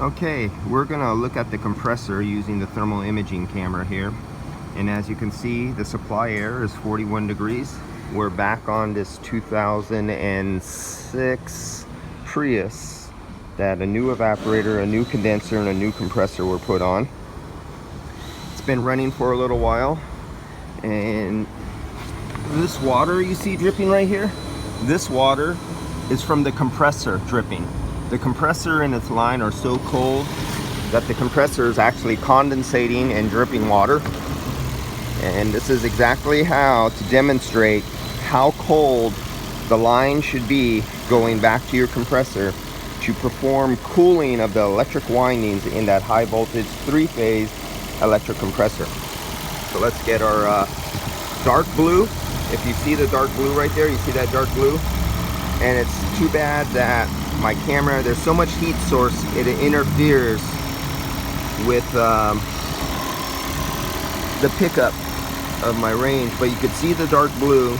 Okay, we're gonna look at the compressor using the thermal imaging camera here. And as you can see, the supply air is 41 degrees. We're back on this 2006 Prius that a new evaporator, a new condenser, and a new compressor were put on. It's been running for a little while, and this water you see dripping right here, this water is from the compressor dripping. The compressor and its line are so cold that the compressor is actually condensating and dripping water. And this is exactly how to demonstrate how cold the line should be going back to your compressor to perform cooling of the electric windings in that high voltage 3-phase electric compressor. So let's get our dark blue. If you see the dark blue right there, you see that dark blue? And it's too bad that my camera, there's so much heat source, it interferes with the pickup of my range. But you could see the dark blue,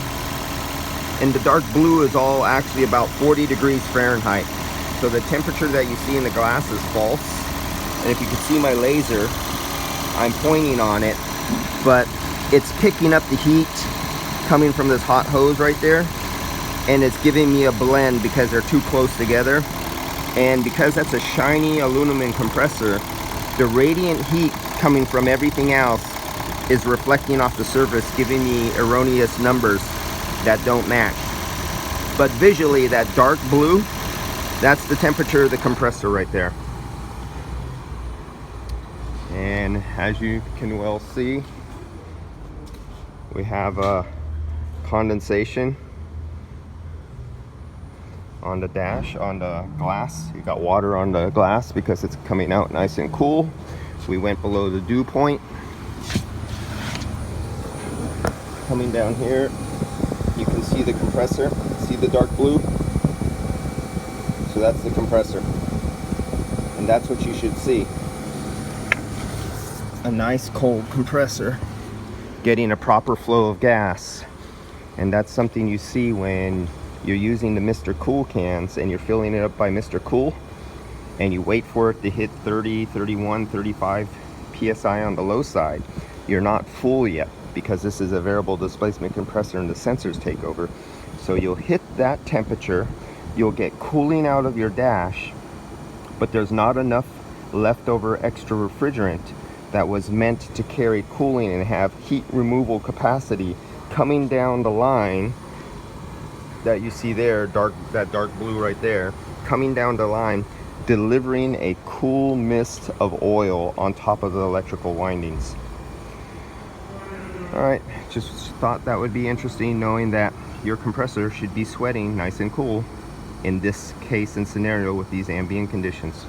and the dark blue is all actually about 40 degrees Fahrenheit. So the temperature that you see in the glass is false. And if you can see my laser, I'm pointing on it, but it's picking up the heat coming from this hot hose right there, and it's giving me a blend because they're too close together. And because that's a shiny aluminum compressor, the radiant heat coming from everything else is reflecting off the surface, giving me erroneous numbers that don't match. But visually, that dark blue, that's the temperature of the compressor right there. And as you can well see, we have a condensation on the dash, on the glass. You got water on the glass because it's coming out nice and cool. We went below the dew point. Coming down here, you can see the compressor. See the dark blue? So that's the compressor. And that's what you should see. A nice cold compressor getting a proper flow of gas. And that's something you see when you're using the Mr. Cool cans and you're filling it up by Mr. Cool, and you wait for it to hit 30, 31, 35 psi on the low side. You're not full yet because this is a variable displacement compressor and the sensors take over. So you'll hit that temperature, you'll get cooling out of your dash, but there's not enough leftover extra refrigerant that was meant to carry cooling and have heat removal capacity coming down the line that you see there, that dark blue right there, coming down the line, delivering a cool mist of oil on top of the electrical windings. All right, just thought that would be interesting, knowing that your compressor should be sweating nice and cool in this case and scenario with these ambient conditions.